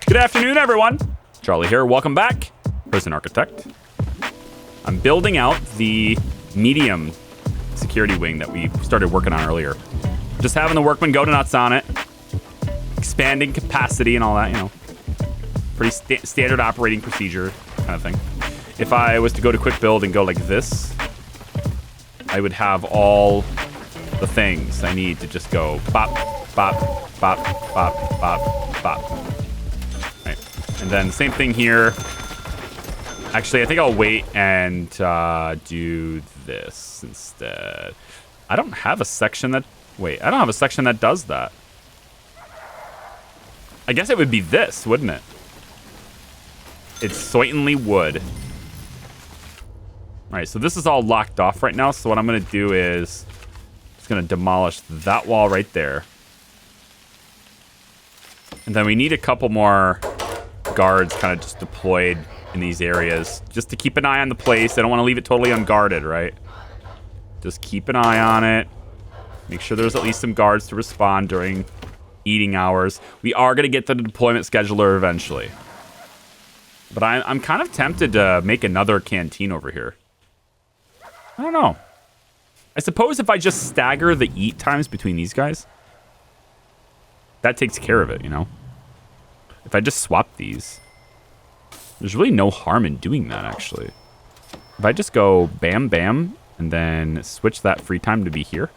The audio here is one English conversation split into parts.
Good afternoon, everyone. Charlie here. Welcome back. Prison Architect. I'm building out the medium security wing that we started working on earlier. Just having the workmen go to nuts on it. Expanding capacity and all that, you know. Pretty standard operating procedure kind of thing. If I was to go to quick build and go like this, I would have all the things I need to just go bop, bop, bop, bop, bop, bop. Right. And then same thing here. Actually, I think I'll wait and do this instead. I don't have a section that... Wait, I don't have a section that does that. I guess it would be this, wouldn't it? It certainly would. All right, so this is all locked off right now. So what I'm going to do is just going to demolish that wall right there. And then we need a couple more guards kind of just deployed in these areas just to keep an eye on the place. I don't want to leave it totally unguarded, right? Just keep an eye on it. Make sure there's at least some guards to respond during eating hours. We are going to get to the deployment scheduler eventually. But I'm kind of tempted to make another canteen over here. I don't know. I suppose if I just stagger the eat times between these guys, that takes care of it, you know? If I just swap these, there's really no harm in doing that, actually. If I just go bam, bam, and then switch that free time to be here,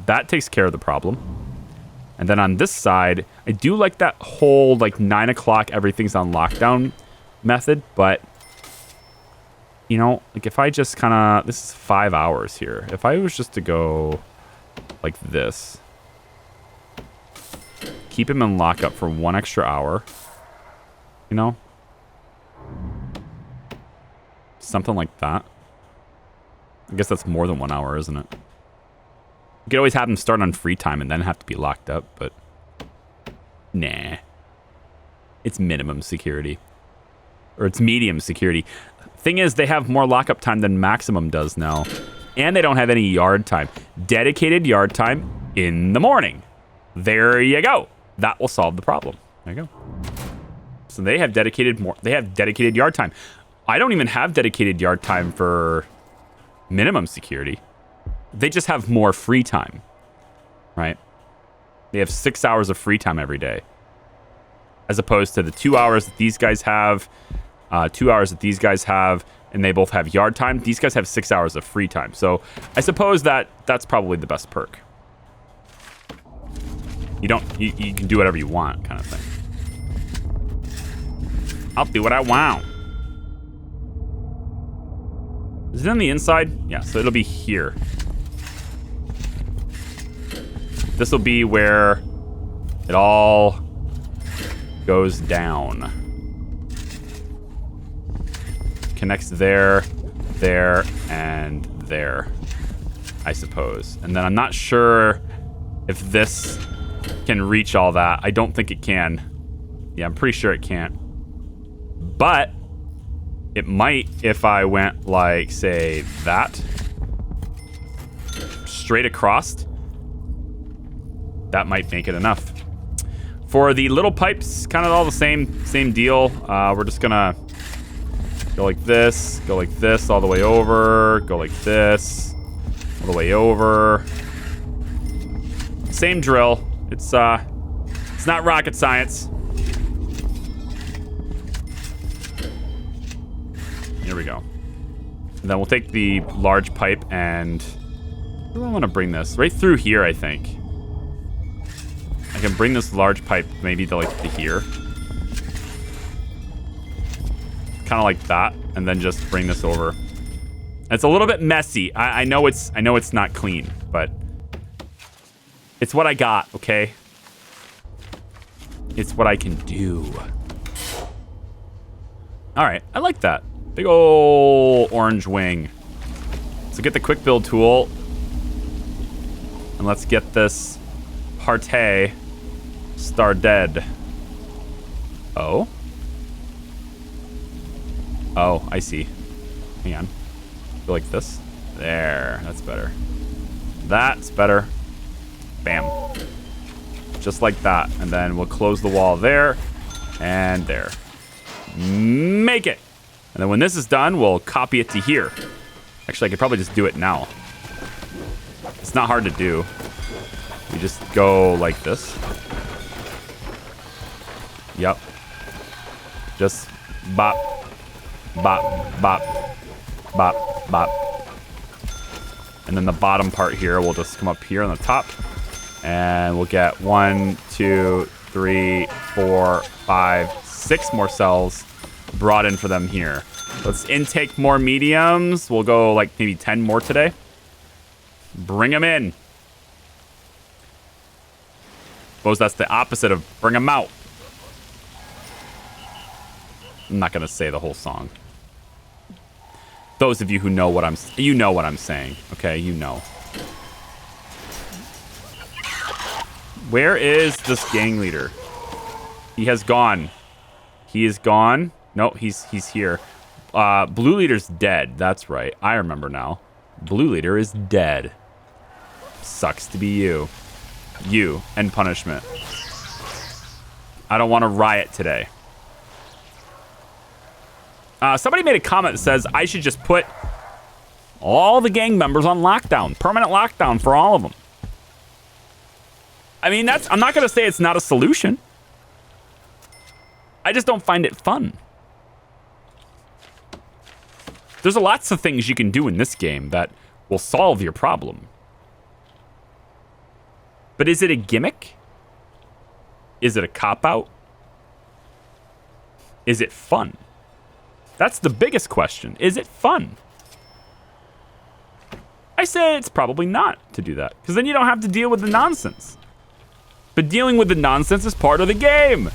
that takes care of the problem. And then on this side, I do like that whole, like, 9 o'clock, everything's on lockdown method, but, you know, like, if I just kind of, this is 5 hours here. If I was just to go like this, keep him in lockup for 1 extra hour, you know? Something like that. I guess that's more than 1 hour, isn't it? You could always have them start on free time and then have to be locked up, but nah. It's minimum security. Or it's medium security. Thing is, they have more lockup time than maximum does now. And they don't have any yard time. Dedicated yard time in the morning. There you go. That will solve the problem. There you go. So they have dedicated yard time. I don't even have dedicated yard time for minimum security. They just have more free time, right? They have 6 hours of free time every day, as opposed to the 2 hours that these guys have, 2 hours that these guys have, and they both have yard time. These guys have 6 hours of free time. So I suppose that's probably the best perk. You can do whatever you want, kind of thing. I'll do what I want. Is it on the inside? Yeah, so it'll be here. This will be where it all goes down. Connects there, there, and there, I suppose. And then I'm not sure if this can reach all that. I don't think it can. Yeah, I'm pretty sure it can't. But it might if I went like, say, that. Straight across. That might make it enough. For the little pipes, kind of all the same deal. We're just gonna go like this, all the way over, go like this, all the way over. Same drill. It's not rocket science. Here we go. And then we'll take the large pipe and where do I want to bring this? Right through here, I think. I can bring this large pipe maybe to here. Kind of like that, and then just bring this over. It's a little bit messy. I know it's not clean, but it's what I got, okay? It's what I can do. All right, I like that. Big ol' orange wing. So get the quick build tool. And let's get this partay started. Oh? Oh, I see. Hang on. Go like this. There, that's better. That's better. Bam. just like that. And then we'll close the wall there and there. Make it. And then when this is done, we'll copy it to here. Actually, I could probably just do it now. It's not hard to do. You just go like this. Yep. Just bop, bop, bop, bop, bop. And then the bottom part here will just come up here on the top. And we'll get 1, 2, 3, 4, 5, 6 more cells brought in for them here. Let's intake more mediums. We'll go like maybe 10 more today. Bring them in. Suppose that's the opposite of bring them out. I'm not gonna say the whole song. Those of you who know what I'm saying. Okay, you know. Where is this gang leader? He has gone. He is gone. No, he's here. Blue leader's dead. That's right. I remember now. Blue leader is dead. Sucks to be you. You and punishment. I don't want to riot today. Somebody made a comment that says I should just put all the gang members on lockdown. Permanent lockdown for all of them. I mean, I'm not going to say it's not a solution. I just don't find it fun. There's lots of things you can do in this game that will solve your problem. But is it a gimmick? Is it a cop-out? Is it fun? That's the biggest question. Is it fun? I say it's probably not to do that, because then you don't have to deal with the nonsense. But dealing with the nonsense is part of the game.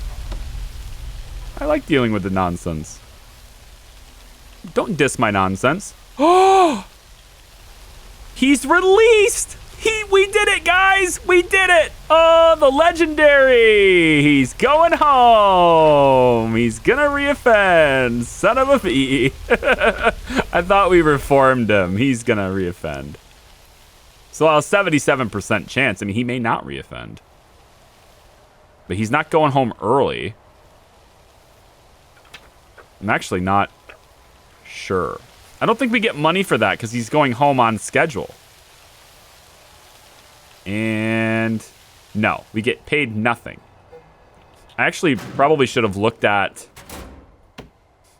I like dealing with the nonsense. Don't diss my nonsense. Oh! He's released! We did it, guys! We did it! Oh, the legendary! He's going home! He's gonna reoffend! Son of a bee! I thought we reformed him. He's gonna reoffend. So a 77% chance. I mean, he may not reoffend. But he's not going home early. I'm actually not sure. I don't think we get money for that because he's going home on schedule. And no, we get paid nothing. I actually probably should have looked at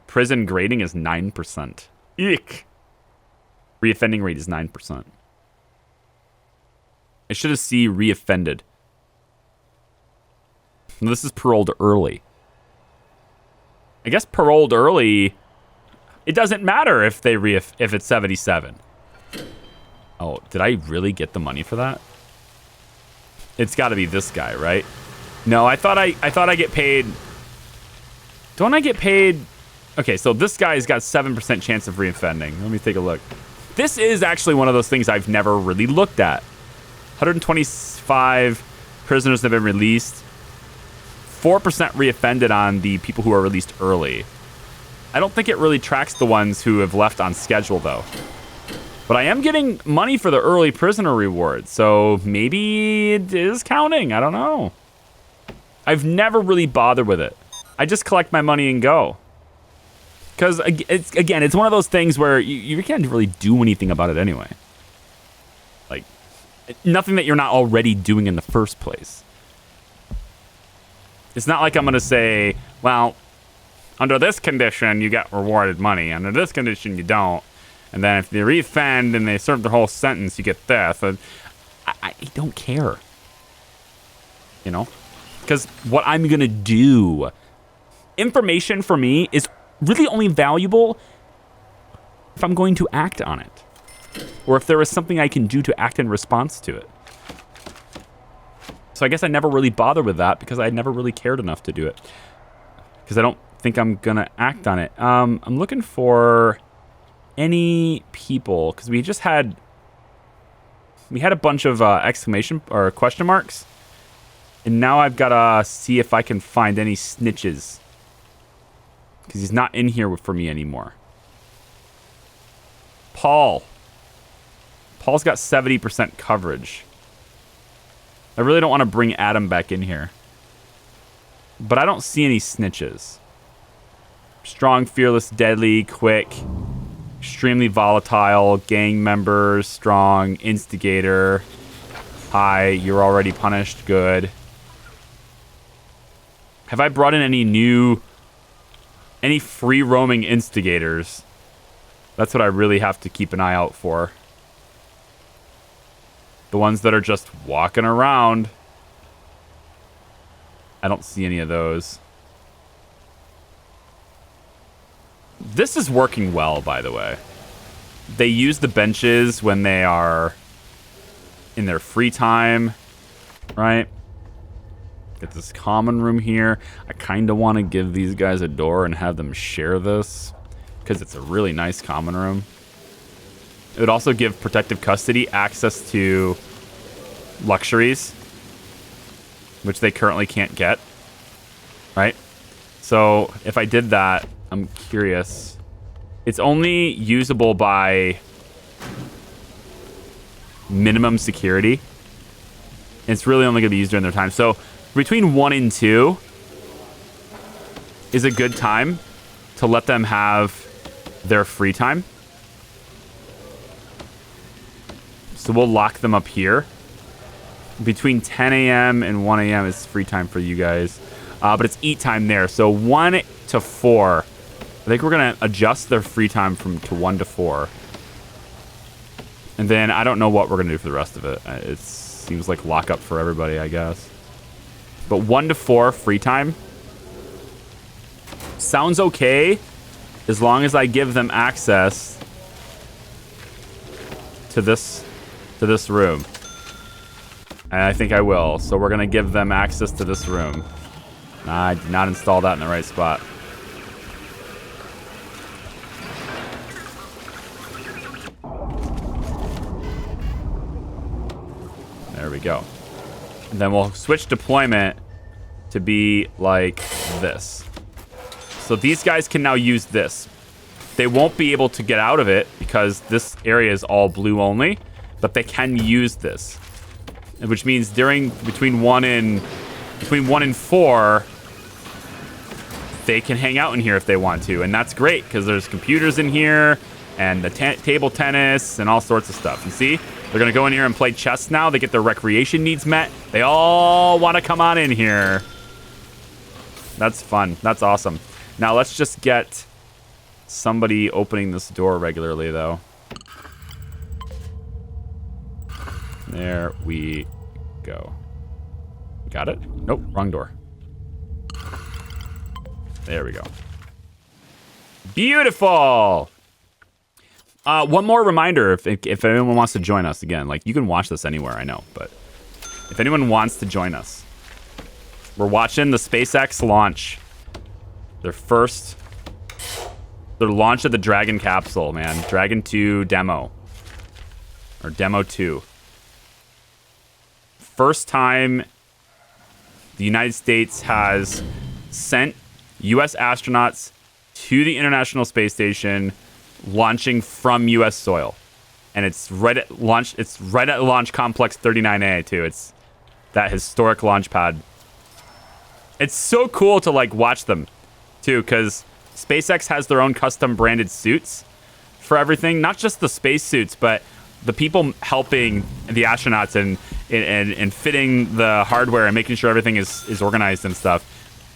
prison grading is 9%. Eek. Reoffending rate is 9%. I should have seen reoffended. This is paroled early. I guess paroled early, it doesn't matter if they if it's 77. Oh, did I really get the money for that? It's got to be this guy, right? No, I thought I get paid. Don't I get paid? Okay, so this guy's got 7% chance of reoffending. Let me take a look. This is actually one of those things I've never really looked at. 125 prisoners have been released. 4% reoffended on the people who are released early. I don't think it really tracks the ones who have left on schedule, though. But I am getting money for the early prisoner reward, so maybe it is counting. I don't know. I've never really bothered with it. I just collect my money and go. Because, it's one of those things where you can't really do anything about it anyway. Like, nothing that you're not already doing in the first place. It's not like I'm going to say, well, under this condition, you get rewarded money. Under this condition, you don't. And then if they reoffend and they serve their whole sentence, you get this. I don't care. You know? Because what I'm going to do, information for me is really only valuable if I'm going to act on it. Or if there is something I can do to act in response to it. So I guess I never really bothered with that because I never really cared enough to do it. Because I don't think I'm going to act on it. I'm looking for any people, because we had a bunch of exclamation or question marks, and now I've got to see if I can find any snitches, because he's not in here for me anymore. Paul's got 70% coverage. I really don't want to bring Adam back in here. But I don't see any snitches. Strong, fearless, deadly, quick, extremely volatile, gang members, strong, instigator. Hi, you're already punished. Good. Have I brought in any free roaming instigators? That's what I really have to keep an eye out for. The ones that are just walking around. I don't see any of those. This is working well, by the way. They use the benches when they are in their free time, right? Get this common room here. I kind of want to give these guys a door and have them share this because it's a really nice common room. It would also give protective custody access to luxuries, which they currently can't get, right? So if I did that, I'm curious. It's only usable by minimum security. It's really only going to be used during their time. So between 1 and 2 is a good time to let them have their free time. So we'll lock them up here. Between 10 a.m. and 1 a.m. is free time for you guys. But it's eat time there. So 1 to 4. I think we're going to adjust their free time to 1 to 4. And then I don't know what we're going to do for the rest of it. It seems like lockup for everybody, I guess. But 1 to 4 free time sounds okay as long as I give them access to this room. And I think I will. So we're going to give them access to this room. I did not install that in the right spot. There we go. And then we'll switch deployment to be like this. So these guys can now use this. They won't be able to get out of it because this area is all blue only, but they can use this. Which means between 1 and 4, they can hang out in here if they want to, and that's great because there's computers in here and the table tennis and all sorts of stuff. You see, they're gonna go in here and play chess now. They get their recreation needs met. They all want to come on in here. That's fun. That's awesome. Now let's just get somebody opening this door regularly, though. There we go. Got it? Nope, wrong door. There we go. Beautiful! One more reminder, if anyone wants to join us again, like you can watch this anywhere, I know, but if anyone wants to join us, we're watching the SpaceX launch. Their launch of the Dragon capsule, man. Dragon 2 demo. Or Demo 2. First time the United States has sent U.S. astronauts to the International Space Station launching from U.S. soil. And it's right at launch. It's right at Launch Complex 39A, too. It's that historic launch pad. It's so cool to, like, watch them, too, because SpaceX has their own custom branded suits for everything. Not just the space suits, but the people helping the astronauts and fitting the hardware and making sure everything is organized and stuff.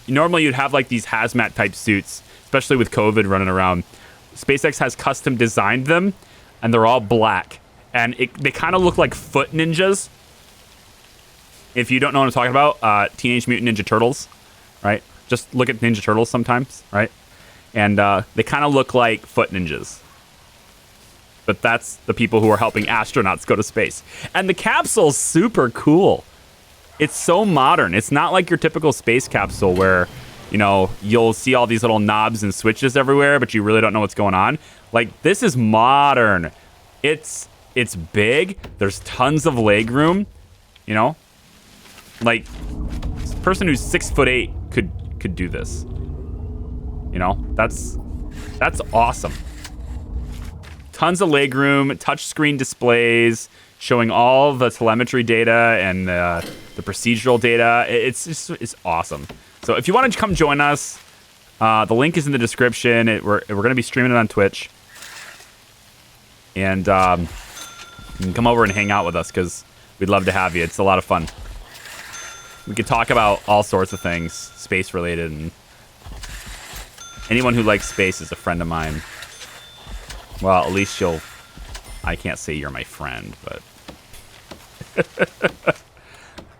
Normally, you'd have, like, these hazmat-type suits, especially with COVID running around. SpaceX has custom designed them, and they're all black. And they kind of look like foot ninjas. If you don't know what I'm talking about, Teenage Mutant Ninja Turtles, right? Just look at Ninja Turtles sometimes, right? And they kind of look like foot ninjas. But that's the people who are helping astronauts go to space. And the capsule's super cool. It's so modern. It's not like your typical space capsule where, you know, you'll see all these little knobs and switches everywhere, but you really don't know what's going on. Like, this is modern. It's big. There's tons of leg room, you know? Like, this person who's 6'8" could do this. You know? That's awesome. Tons of leg room, touchscreen displays. showing all the telemetry data and the procedural data. It's awesome. So if you want to come join us, the link is in the description. We're going to be streaming it on Twitch. And you can come over and hang out with us because we'd love to have you. It's a lot of fun. We could talk about all sorts of things, space related, and anyone who likes space is a friend of mine. Well, at least I can't say you're my friend, but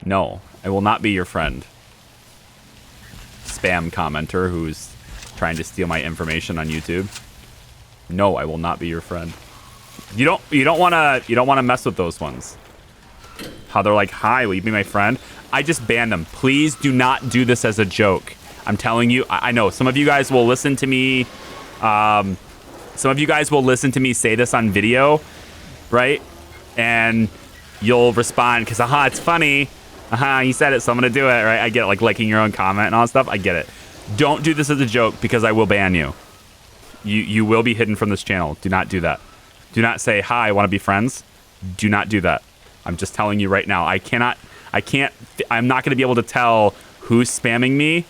no, I will not be your friend. Spam commenter who's trying to steal my information on YouTube. No, I will not be your friend. You don't want to mess with those ones. How they're like, "Hi, will you be my friend?" I just banned them. Please do not do this as a joke. I'm telling you. I know some of you guys will listen to me. Some of you guys will listen to me say this on video, right? And you'll respond because, it's funny. You said it, so I'm gonna do it, right? I get it, like liking your own comment and all that stuff. I get it. Don't do this as a joke because I will ban you. You will be hidden from this channel. Do not do that. Do not say, "Hi, I want to be friends." Do not do that. I'm just telling you right now. I'm not going to be able to tell who's spamming me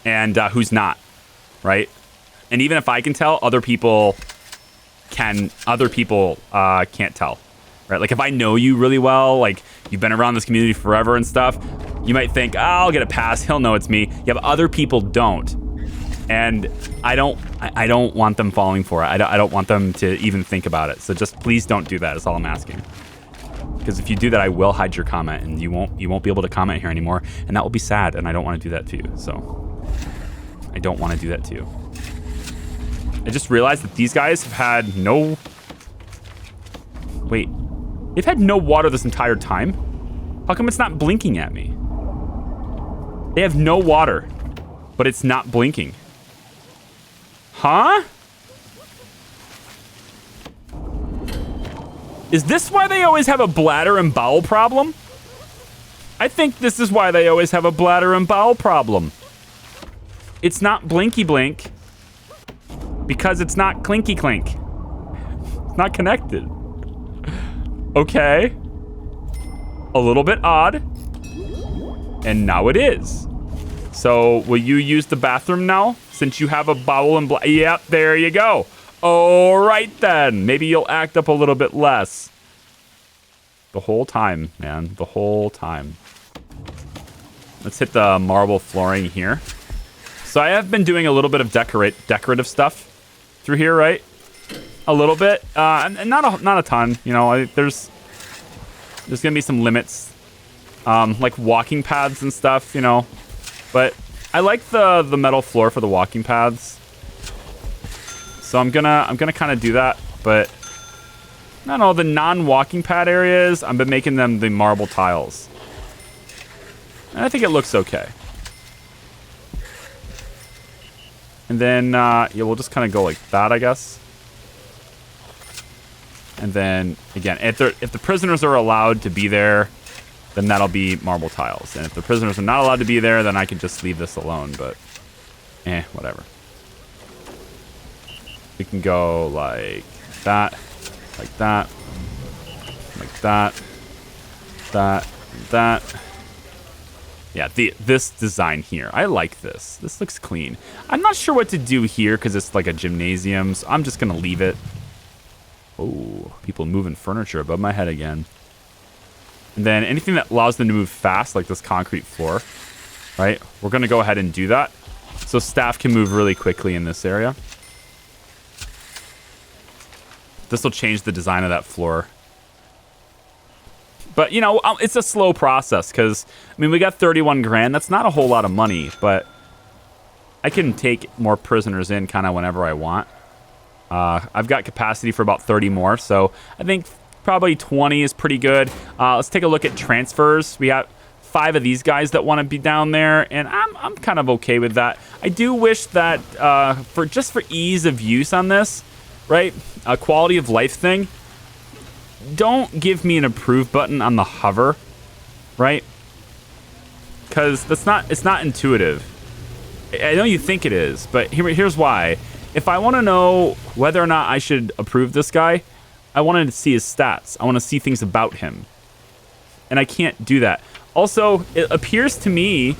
and who's not, right? And even if I can tell, other people can't tell, right? Like if I know you really well, like you've been around this community forever and stuff, you might think, I'll get a pass. He'll know it's me. Yeah, but other people don't. And I don't want them falling for it. I don't want them to even think about it. So just please don't do that. Is all I'm asking. Because if you do that, I will hide your comment, and you won't be able to comment here anymore, and that will be sad. And I don't want to do that to you. So I don't want to do that to you. I just realized that these guys have had no. Wait, they've had no water this entire time. How come it's not blinking at me? They have no water, but it's not blinking. Huh? Is this why they always have a bladder and bowel problem? I think this is why they always have a bladder and bowel problem. It's not blinky blink because it's not clinky clink. It's not connected. Okay. A little bit odd. And now it is. So will you use the bathroom now? Since you have a bowel and bladder. Yep, there you go. All right then. Maybe you'll act up a little bit less. The whole time, man. The whole time. Let's hit the marble flooring here. So I have been doing a little bit of decorative stuff through here, right? A little bit. And not a ton. You know, there's gonna be some limits. Like walking paths and stuff, you know. But I like the metal floor for the walking paths. So I'm gonna kind of do that, but I don't know, the non-walking pad areas, I've been making them the marble tiles. And I think it looks okay. And then, yeah, we'll just kind of go like that, I guess. And then, again, if the prisoners are allowed to be there, then that'll be marble tiles. And if the prisoners are not allowed to be there, then I can just leave this alone, but whatever. We can go like that, like that, like that, that. Yeah, this design here. I like this. This looks clean. I'm not sure what to do here because it's like a gymnasium, so I'm just going to leave it. Oh, people moving furniture above my head again. And then anything that allows them to move fast, like this concrete floor, right? We're going to go ahead and do that. So staff can move really quickly in this area. This will change the design of that floor. But, you know, it's a slow process because, I mean, we got 31 grand. That's not a whole lot of money, but I can take more prisoners in kind of whenever I want. I've got capacity for about 30 more, so I think probably 20 is pretty good. Let's take a look at transfers. We got 5 of these guys that want to be down there, and I'm kind of okay with that. I do wish that for ease of use on this, right, a quality of life thing, don't give me an approve button on the hover, right? Because it's not intuitive. I know you think it is, but here's why. If I want to know whether or not I should approve this guy, I wanted to see his stats. I want to see things about him. And I can't do that. Also, it appears to me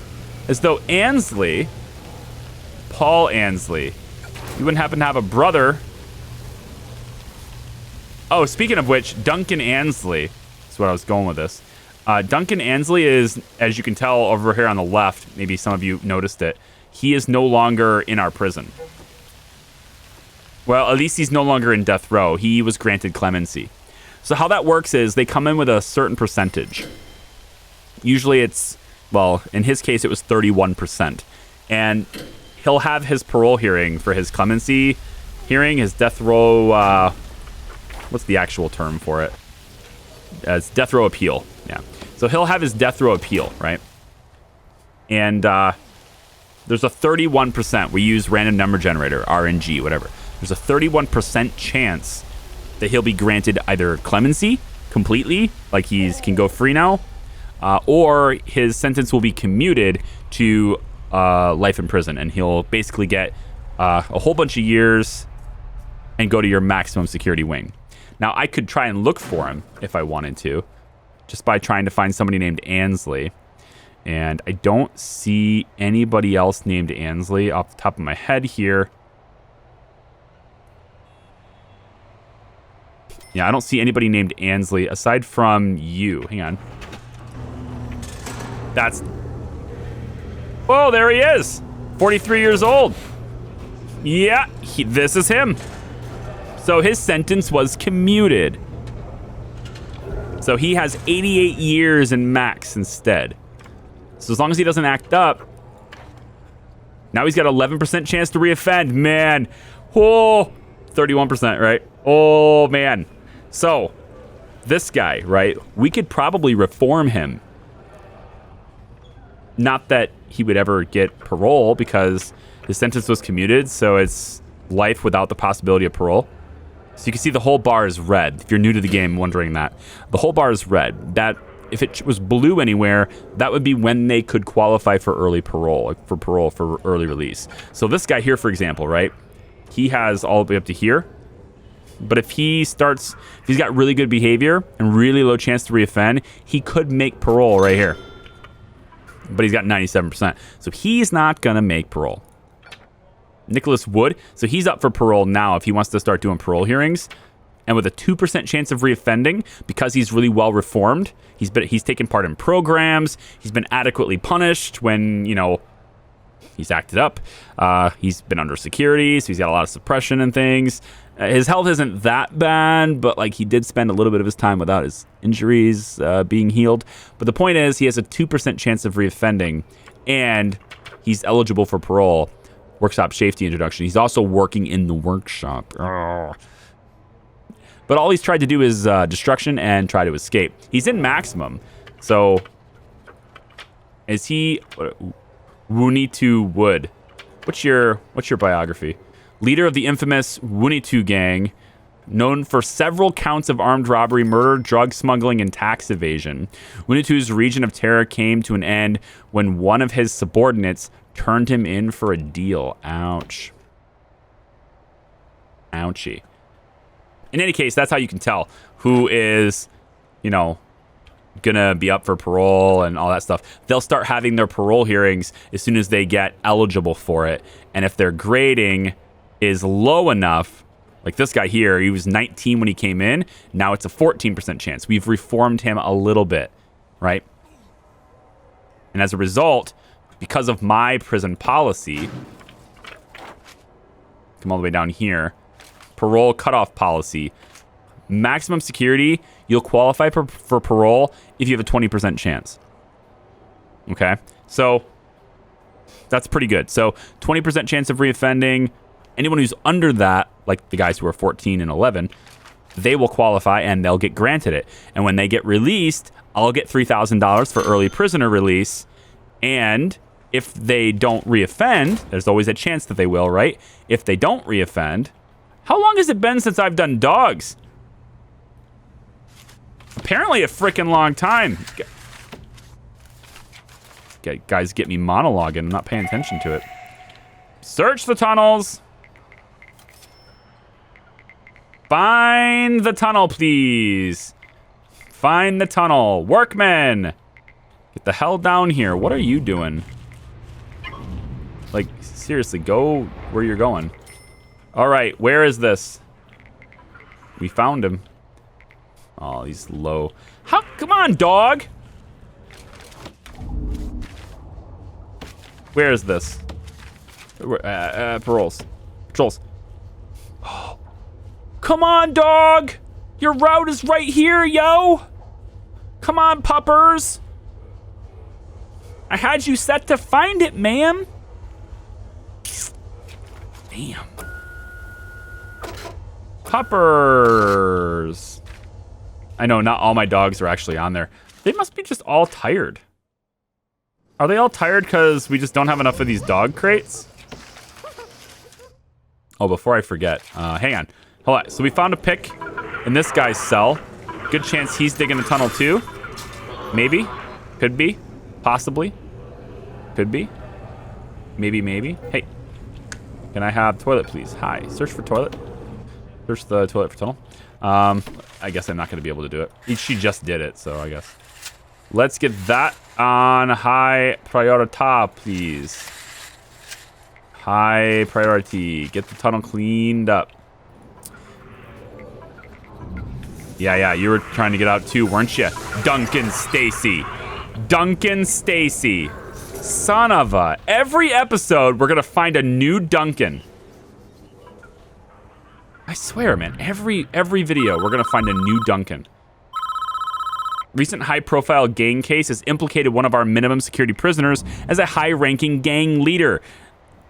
as though Ansley, Paul Ansley, you wouldn't happen to have a brother. Oh, speaking of which, Duncan Ansley is what I was going with this. Duncan Ansley is, as you can tell over here on the left, maybe some of you noticed it, he is no longer in our prison. Well, at least he's no longer in death row. He was granted clemency. So how that works is they come in with a certain percentage. Usually it's, well, in his case, it was 31%. And he'll have his parole hearing for his clemency hearing, his death row, what's the actual term for it? It's death row appeal. Yeah. So he'll have his death row appeal, right? And there's a 31%. We use random number generator, RNG, whatever. There's a 31% chance that he'll be granted either clemency completely, like he can go free now, or his sentence will be commuted to life in prison, and he'll basically get a whole bunch of years and go to your maximum security wing. Now, I could try and look for him if I wanted to, just by trying to find somebody named Ansley. And I don't see anybody else named Ansley off the top of my head here. Yeah, I don't see anybody named Ansley aside from you. Hang on. That's... Whoa, there he is. 43 years old. Yeah, this is him. So his sentence was commuted. So he has 88 years in max instead. So as long as he doesn't act up, now he's got 11% chance to reoffend. Man, oh, 31%, right? Oh, man. So this guy, right, we could probably reform him. Not that he would ever get parole because his sentence was commuted, so it's life without the possibility of parole. So you can see the whole bar is red. If you're new to the game wondering that. The whole bar is red. That if it was blue anywhere, that would be when they could qualify for early parole, for early release. So this guy here, for example, right? He has all the way up to here. But if he's got really good behavior and really low chance to reoffend, he could make parole right here. But he's got 97%. So he's not going to make parole. Nicholas Wood, so he's up for parole now if he wants to start doing parole hearings. And with a 2% chance of reoffending, because he's really well reformed, he's taken part in programs, he's been adequately punished when, you know, he's acted up. He's been under security, so he's got a lot of suppression and things. His health isn't that bad, but like he did spend a little bit of his time without his injuries being healed. But the point is, he has a 2% chance of reoffending, and he's eligible for parole. Workshop safety introduction. He's also working in the workshop. Ugh. But all he's tried to do is destruction and try to escape. He's in maximum. So, is he... Wunitu Wood. What's your biography? Leader of the infamous Wunitu gang, known for several counts of armed robbery, murder, drug smuggling, and tax evasion. Wunitu's region of terror came to an end when one of his subordinates turned him in for a deal. Ouch. Ouchie. In any case, that's how you can tell who is, you know, gonna be up for parole and all that stuff. They'll start having their parole hearings as soon as they get eligible for it. And if their grading is low enough, like this guy here, he was 19 when he came in. Now it's a 14% chance. We've reformed him a little bit, right? And as a result, because of my prison policy, come all the way down here, parole cutoff policy, maximum security, you'll qualify for parole if you have a 20% chance. Okay? So that's pretty good. So 20% chance of reoffending. Anyone who's under that, like the guys who are 14 and 11, they will qualify and they'll get granted it. And when they get released, I'll get $3,000 for early prisoner release. And if they don't reoffend, there's always a chance that they will, right? If they don't reoffend, how long has it been since I've done dogs? Apparently a freaking long time. Guys get me monologuing. I'm not paying attention to it. Search the tunnels. Find the tunnel, please. Find the tunnel. Workmen! Get the hell down here. What are you doing? Like, seriously, go where you're going. All right, where is this? We found him. Oh, he's low. How? Come on, dog! Where is this? Paroles. Patrols. Oh. Come on, dog! Your route is right here, yo! Come on, puppers! I had you set to find it, ma'am! Damn. Puppers! I know, not all my dogs are actually on there. They must be just all tired. Are they all tired because we just don't have enough of these dog crates? Oh, before I forget, hang on. Hold on. So we found a pick in this guy's cell. Good chance he's digging a tunnel too. Maybe. Could be. Possibly. Could be. Maybe. Hey. Can I have toilet, please? Hi. Search for toilet. Search the toilet for tunnel. I guess I'm not going to be able to do it. She just did it, so I guess. Let's get that on high priority, please. High priority. Get the tunnel cleaned up. Yeah, you were trying to get out too, weren't you? Duncan Stacy. Son of a... Every episode, we're going to find a new Duncan. I swear, man. Every video, we're going to find a new Duncan. Recent high-profile gang case has implicated one of our minimum security prisoners as a high-ranking gang leader.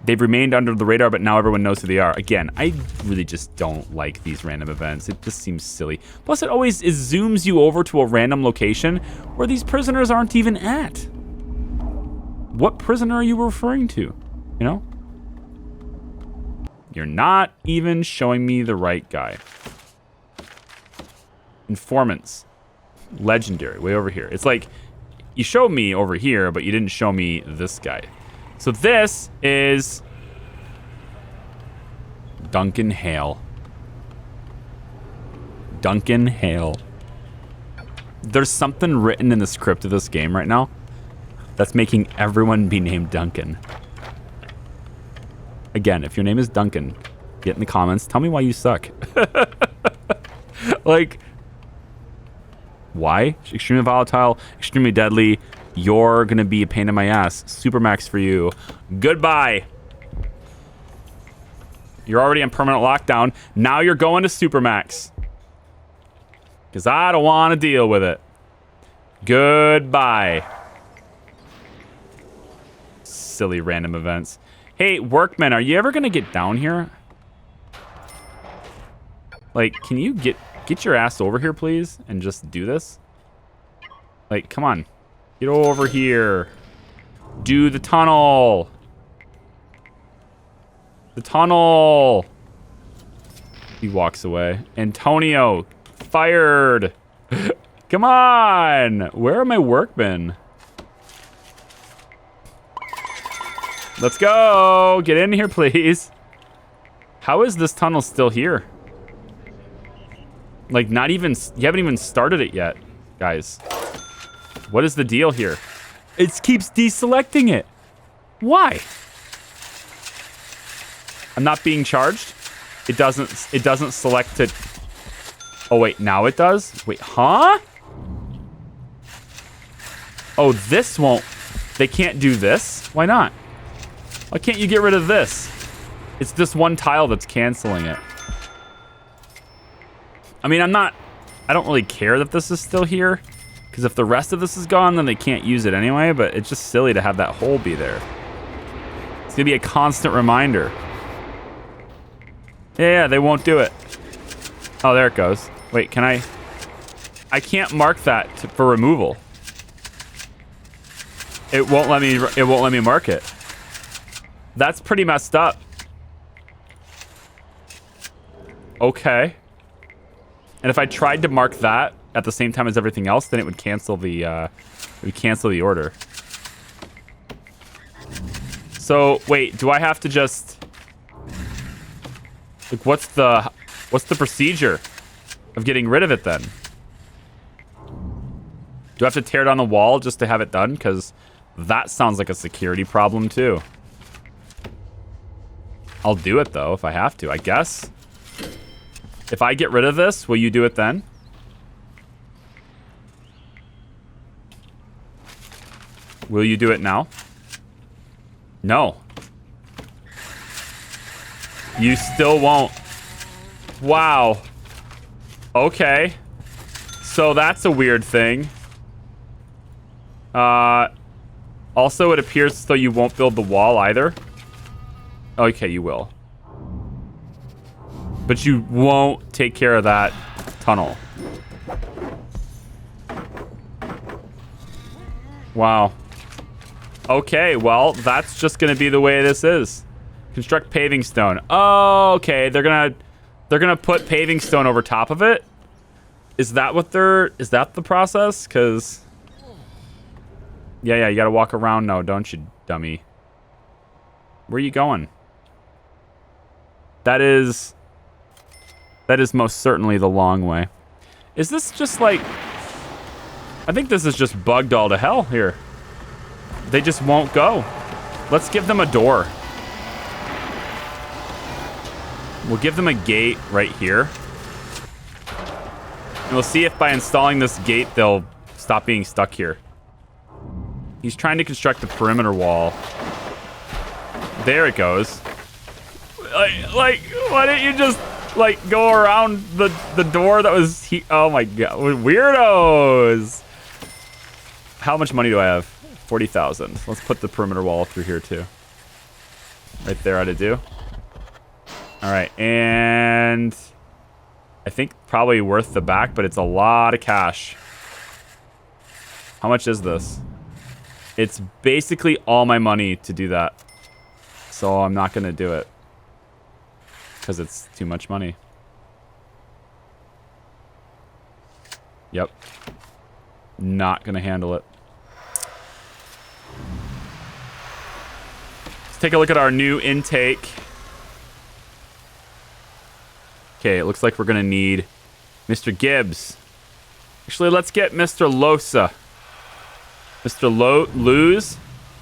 They've remained under the radar, but now everyone knows who they are. Again, I really just don't like these random events. It just seems silly. Plus, it zooms you over to a random location where these prisoners aren't even at. What prisoner are you referring to? You know? You're not even showing me the right guy. Informants. Legendary, way over here. It's like, you showed me over here, but you didn't show me this guy. So this is Duncan Hale. Duncan Hale. There's something written in the script of this game right now that's making everyone be named Duncan. Again, if your name is Duncan, get in the comments. Tell me why you suck. Like, why? Extremely volatile, extremely deadly. You're gonna be a pain in my ass. Supermax for you. Goodbye. You're already on permanent lockdown. Now you're going to Supermax. Because I don't want to deal with it. Goodbye. Silly random events. Hey, workmen, are you ever gonna get down here? Like, can you get your ass over here, please? And just do this? Like, come on. Get over here. Do the tunnel. The tunnel. He walks away. Antonio, fired. Come on. Where are my workmen? Let's go. Get in here, please. How is this tunnel still here? Like, not even... You haven't even started it yet, guys. What is the deal here? It keeps deselecting it. Why? I'm not being charged? It doesn't select it. Oh, wait. Now it does? Wait, huh? Oh, this won't... They can't do this? Why not? Why can't you get rid of this? It's this one tile that's canceling it. I mean, I don't really care that this is still here. Because if the rest of this is gone, then they can't use it anyway. But it's just silly to have that hole be there. It's going to be a constant reminder. Yeah, they won't do it. Oh, there it goes. Wait, can I... I can't mark that for removal. It won't let me mark it. That's pretty messed up. Okay. And if I tried to mark that at the same time as everything else, then it would cancel the order. So wait, do I have to just like what's the What's the procedure of getting rid of it then? Do I have to tear down the wall just to have it done? Because that sounds like a security problem too. I'll do it though if I have to, I guess. If I get rid of this, will you do it then? Will you do it now? No. You still won't. Wow. Okay. So that's a weird thing. Also, it appears as though you won't build the wall either. Okay, you will. But you won't take care of that tunnel. Wow. Okay, well, that's just gonna be the way this is. Construct paving stone. Oh, okay. They're gonna put paving stone over top of it. Is that the process? Cause yeah, you gotta walk around now, don't you, dummy? Where are you going? That is most certainly the long way. Is this just like... I think this is just bugged all to hell here. They just won't go. Let's give them a door. We'll give them a gate right here. And we'll see if by installing this gate, they'll stop being stuck here. He's trying to construct the perimeter wall. There it goes. Like, why didn't you just, like, go around the door that was... Oh, my God. Weirdos! How much money do I have? 40,000. Let's put the perimeter wall through here, too. Right there ought to do. All right, and... I think probably worth the back, but it's a lot of cash. How much is this? It's basically all my money to do that. So I'm not going to do it. Because it's too much money. Yep. Not going to handle it. Let's take a look at our new intake. Okay, it looks like we're going to need Mr. Gibbs. Actually, let's get Mr. Losa. Mr. Lose?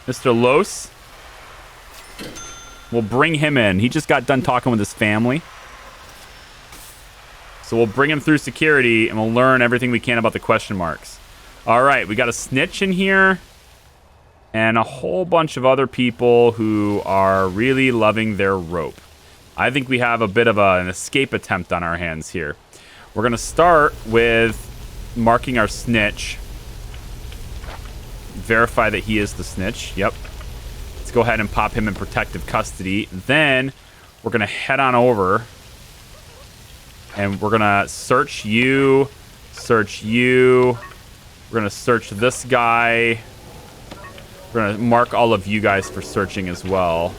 Mr. Los? We'll bring him in. He just got done talking with his family. So we'll bring him through security and we'll learn everything we can about the question marks. All right, we got a snitch in here and a whole bunch of other people who are really loving their rope. I think we have a bit of an escape attempt on our hands here. We're going to start with marking our snitch. Verify that he is the snitch. Yep. Let's go ahead and pop him in protective custody. Then we're going to head on over and we're going to search you, search you. We're going to search this guy. We're going to mark all of you guys for searching as well.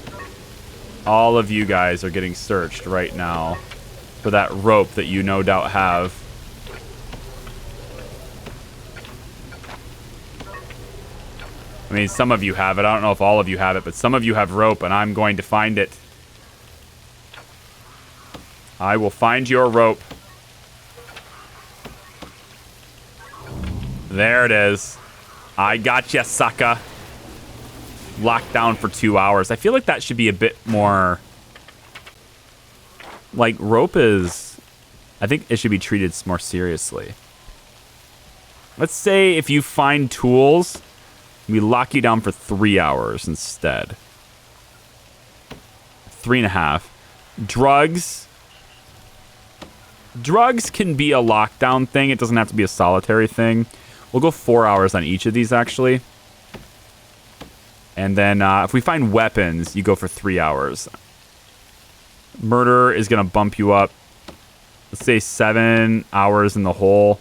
All of you guys are getting searched right now for that rope that you no doubt have. I mean, some of you have it. I don't know if all of you have it, but some of you have rope, and I'm going to find it. I will find your rope. There it is. I got ya, sucker. Locked down for 2 hours. I feel like that should be a bit more... Like, rope is... I think it should be treated more seriously. Let's say if you find tools... We lock you down for 3 hours instead. 3.5. Drugs. Drugs can be a lockdown thing. It doesn't have to be a solitary thing. We'll go 4 hours on each of these, actually. And then if we find weapons, you go for 3 hours. Murder is going to bump you up. Let's say 7 hours in the hole.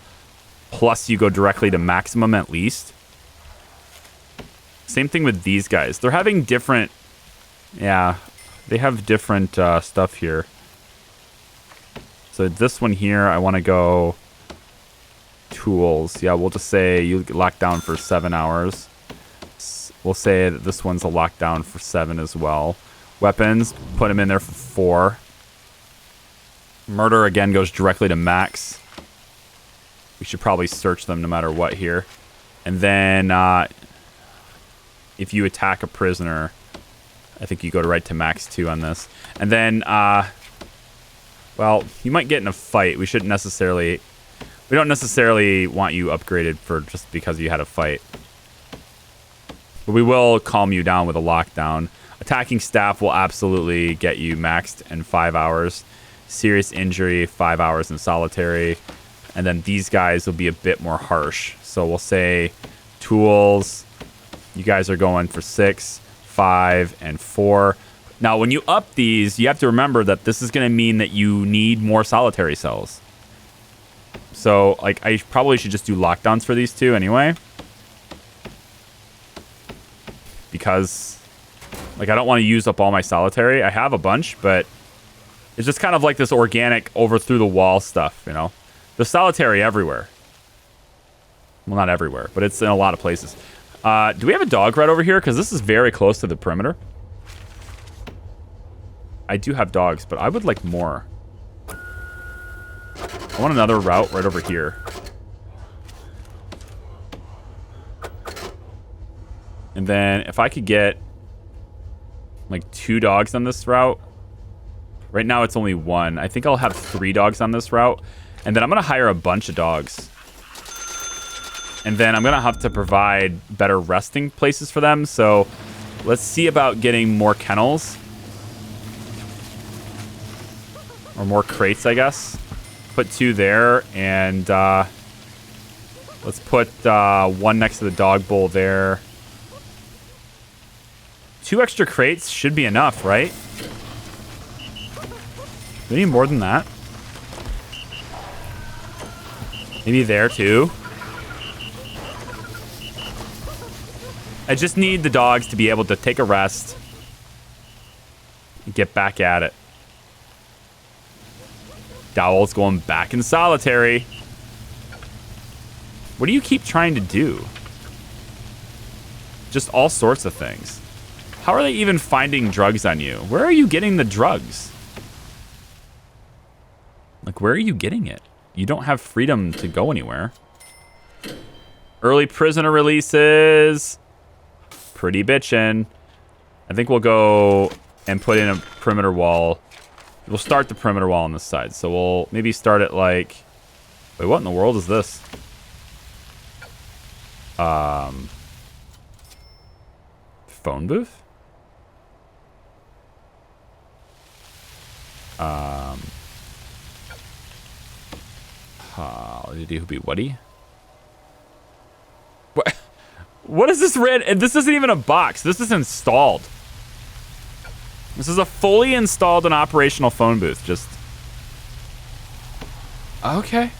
Plus you go directly to maximum at least. Same thing with these guys. They're having different... Yeah, they have different stuff here. So this one here, I want to go... Tools. Yeah, we'll just say you lock down for 7 hours. We'll say that this one's a lockdown for 7 as well. Weapons, put them in there for 4. Murder, again, goes directly to max. We should probably search them no matter what here. And then if you attack a prisoner, I think you go right to max 2 on this. And then, well, you might get in a fight. We don't necessarily want you upgraded for just because you had a fight. But we will calm you down with a lockdown. Attacking staff will absolutely get you maxed in 5 hours. Serious injury, 5 hours in solitary. And then these guys will be a bit more harsh. So we'll say tools. You guys are going for 6, 5, and 4. Now, when you up these, you have to remember that this is going to mean that you need more solitary cells. So, like, I probably should just do lockdowns for these two anyway. Because, like, I don't want to use up all my solitary. I have a bunch, but it's just kind of like this organic over-through-the-wall stuff, you know? There's solitary everywhere. Well, not everywhere, but it's in a lot of places. Do we have a dog right over here? Because this is very close to the perimeter. I do have dogs, but I would like more. I want another route right over here. And then if I could get like 2 dogs on this route. Right now it's only 1. I think I'll have 3 dogs on this route. And then I'm going to hire a bunch of dogs. And then I'm going to have to provide better resting places for them. So let's see about getting more kennels. Or more crates, I guess. Put 2 there. And let's put 1 next to the dog bowl there. 2 extra crates should be enough, right? Do we need more than that? Maybe there too. I just need the dogs to be able to take a rest and get back at it. Dowl's going back in solitary. What do you keep trying to do? Just all sorts of things. How are they even finding drugs on you? Where are you getting the drugs? Like, where are you getting it? You don't have freedom to go anywhere. Early prisoner releases. Pretty bitchin'. I think we'll go and put in a perimeter wall. We'll start the perimeter wall on this side. So we'll maybe start it like... Wait, what in the world is this? Phone booth? Whatty? What is this red? And this isn't even a box. This is installed. This is a fully installed and operational phone booth. Just okay.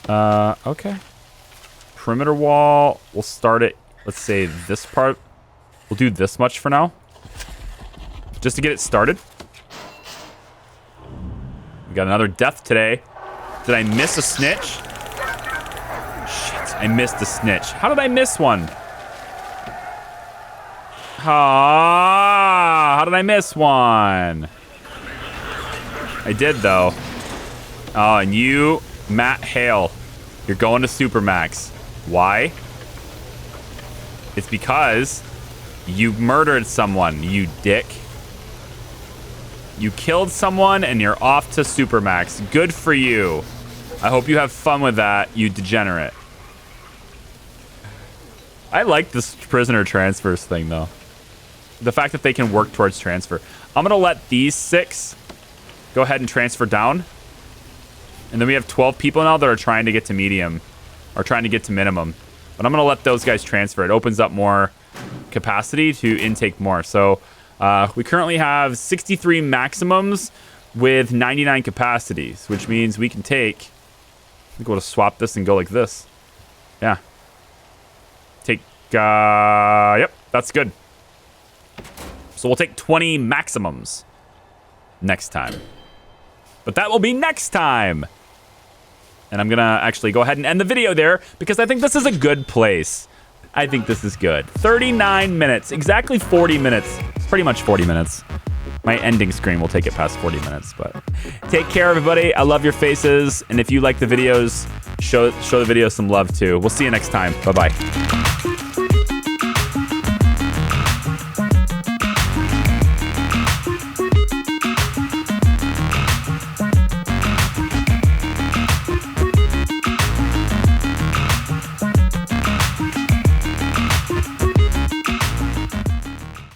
Okay. Perimeter wall. We'll start it. Let's say this part. We'll do this much for now, just to get it started. We got another death today. Did I miss a snitch? Shit, I missed a snitch. How did I miss one? How did I miss one? I did, though. Oh, and you, Matt Hale, you're going to Supermax. Why? It's because you murdered someone, you dick. You killed someone and you're off to Supermax. Good for you. I hope you have fun with that, you degenerate. I like this prisoner transfers thing, though. The fact that they can work towards transfer. I'm going to let these 6 go ahead and transfer down. And then we have 12 people now that are trying to get to medium. Or trying to get to minimum. But I'm going to let those guys transfer. It opens up more capacity to intake more. So we currently have 63 maximums with 99 capacities, which means we can take... I think we'll just swap this and go like this. Yeah. Take... yep, that's good. So we'll take 20 maximums next time. But that will be next time. And I'm going to actually go ahead and end the video there because I think this is a good place. I think this is good. 39 minutes. Exactly 40 minutes. Pretty much 40 minutes. My ending screen will take it past 40 minutes, but take care, everybody. I love your faces. And if you like the videos, show the video some love too. We'll see you next time. Bye-bye.